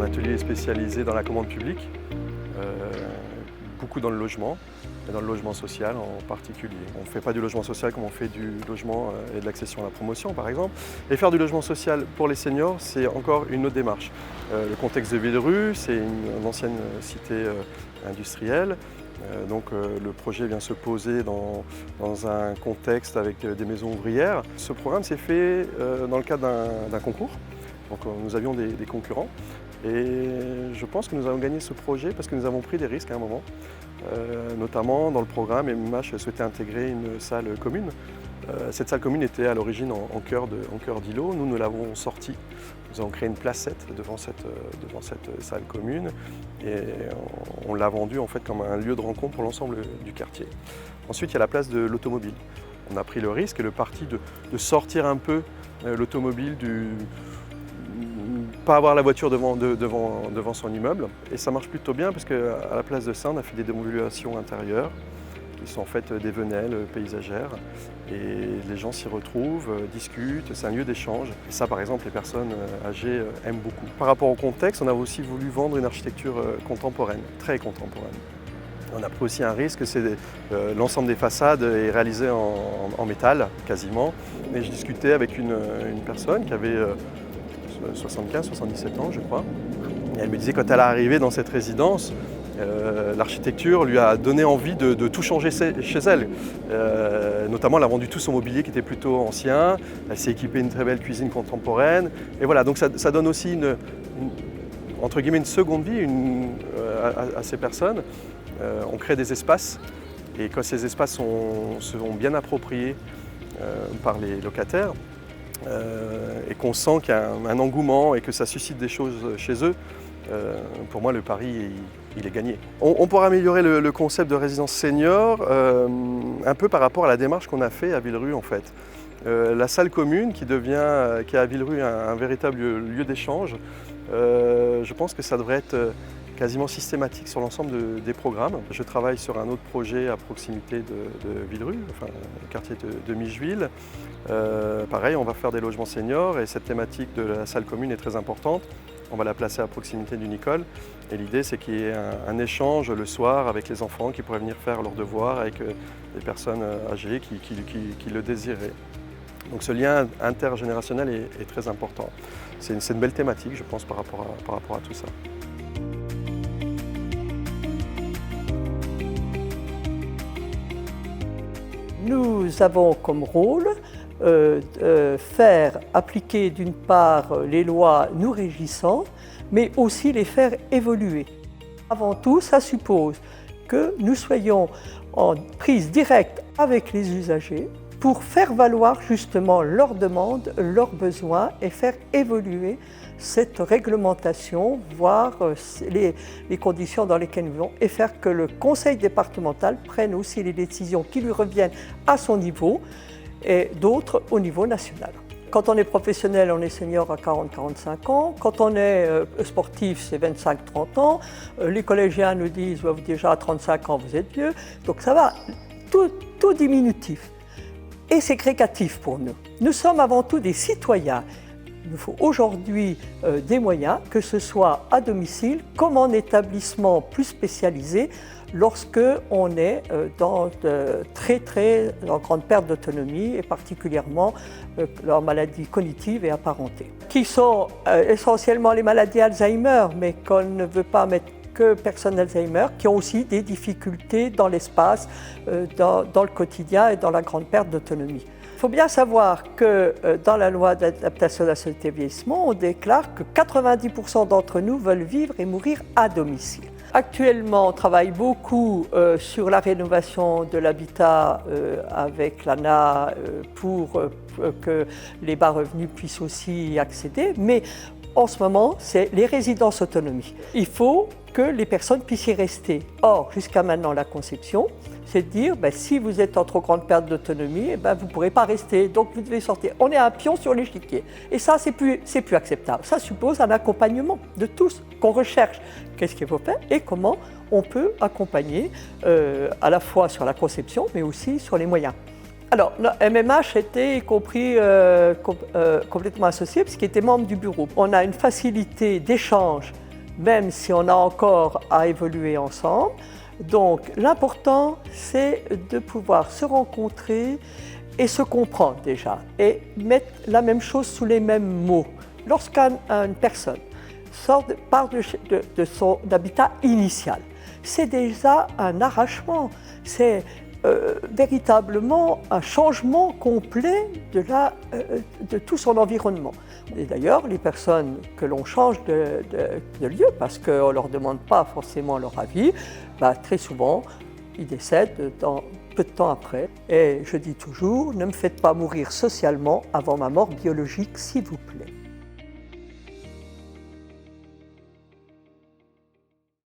atelier spécialisé dans la commande publique, beaucoup dans le logement, et dans le logement social en particulier. On ne fait pas du logement social comme on fait du logement et de l'accession à la promotion par exemple. Et faire du logement social pour les seniors, c'est encore une autre démarche. Le contexte de Villerue, c'est une ancienne cité industrielle. Donc le projet vient se poser dans un contexte avec des maisons ouvrières. Ce programme s'est fait dans le cadre d'un concours. Donc nous avions des concurrents et je pense que nous avons gagné ce projet parce que nous avons pris des risques à un moment. Notamment dans le programme, MMH souhaitait intégrer une salle commune. Cette salle commune était à l'origine en cœur d'îlot. Nous l'avons sortie. Nous avons créé une placette devant cette salle commune et on l'a vendue en fait comme un lieu de rencontre pour l'ensemble du quartier. Ensuite, il y a la place de l'automobile. On a pris le risque et le parti de sortir un peu l'automobile pas avoir la voiture devant son immeuble. Et ça marche plutôt bien parce qu'à la place de ça, on a fait des déambulations intérieures qui sont en fait des venelles paysagères. Et les gens s'y retrouvent, discutent, c'est un lieu d'échange. Et ça, par exemple, les personnes âgées aiment beaucoup. Par rapport au contexte, on a aussi voulu vendre une architecture contemporaine, très contemporaine. On a pris aussi un risque, c'est l'ensemble des façades est réalisé en métal, quasiment. Et je discutais avec une personne qui avait 75-77 ans, je crois. Et elle me disait quand elle est arrivée dans cette résidence, l'architecture lui a donné envie de tout changer chez elle. Notamment, elle a vendu tout son mobilier qui était plutôt ancien. Elle s'est équipée d'une très belle cuisine contemporaine. Et voilà, donc ça donne aussi entre guillemets, une seconde vie à ces personnes. On crée des espaces et quand ces espaces seront bien appropriés par les locataires, et qu'on sent qu'il y a un engouement et que ça suscite des choses chez eux, pour moi le pari il est gagné. On pourra améliorer le concept de résidence senior un peu par rapport à la démarche qu'on a fait à Villerue en fait. La salle commune qui est à Villerue un véritable lieu d'échange, je pense que ça devrait être quasiment systématique sur l'ensemble des programmes. Je travaille sur un autre projet à proximité de Villerue, enfin le quartier de Micheville. Pareil, on va faire des logements seniors et cette thématique de la salle commune est très importante. On va la placer à proximité d'une école et l'idée c'est qu'il y ait un échange le soir avec les enfants qui pourraient venir faire leurs devoirs avec des personnes âgées qui le désiraient. Donc ce lien intergénérationnel est très important. C'est une belle thématique je pense par rapport à tout ça. Nous avons comme rôle faire appliquer d'une part les lois nous régissant, mais aussi les faire évoluer. Avant tout, ça suppose que nous soyons en prise directe avec les usagers pour faire valoir justement leurs demandes, leurs besoins et faire évoluer cette réglementation, voir les conditions dans lesquelles nous vivons et faire que le conseil départemental prenne aussi les décisions qui lui reviennent à son niveau et d'autres au niveau national. Quand on est professionnel, on est senior à 40-45 ans. Quand on est sportif, c'est 25-30 ans. Les collégiens nous disent déjà à 35 ans, vous êtes vieux. Donc ça va, tout diminutif. Et c'est grégatif pour nous. Nous sommes avant tout des citoyens. Il nous faut aujourd'hui des moyens, que ce soit à domicile comme en établissement plus spécialisé, lorsque on est dans en grande perte d'autonomie et particulièrement leurs maladies cognitives et apparentées, qui sont essentiellement les maladies Alzheimer, mais qu'on ne veut pas mettre que personnes Alzheimer, qui ont aussi des difficultés dans l'espace, dans le quotidien et dans la grande perte d'autonomie. Il faut bien savoir que dans la loi d'adaptation de la société vieillissement, on déclare que 90% d'entre nous veulent vivre et mourir à domicile. Actuellement, on travaille beaucoup sur la rénovation de l'habitat avec l'ANA pour que les bas revenus puissent aussi y accéder, mais en ce moment, c'est les résidences autonomie. Il faut que les personnes puissent y rester. Or, jusqu'à maintenant, la conception, c'est de dire, si vous êtes en trop grande perte d'autonomie, vous ne pourrez pas rester, donc vous devez sortir. On est un pion sur l'échiquier. Et ça, c'est plus acceptable. Ça suppose un accompagnement de tous, qu'on recherche qu'est-ce qu'il faut faire et comment on peut accompagner à la fois sur la conception, mais aussi sur les moyens. Alors, MMH était y compris complètement associé, puisqu'il était membre du bureau. On a une facilité d'échange même si on a encore à évoluer ensemble. Donc l'important, c'est de pouvoir se rencontrer et se comprendre déjà, et mettre la même chose sous les mêmes mots. Lorsqu'une personne part de son habitat initial, c'est déjà un arrachement, c'est véritablement un changement complet de tout son environnement. Et d'ailleurs, les personnes que l'on change de lieu, parce qu'on ne leur demande pas forcément leur avis, très souvent, ils décèdent peu de temps après. Et je dis toujours, ne me faites pas mourir socialement avant ma mort biologique, s'il vous plaît.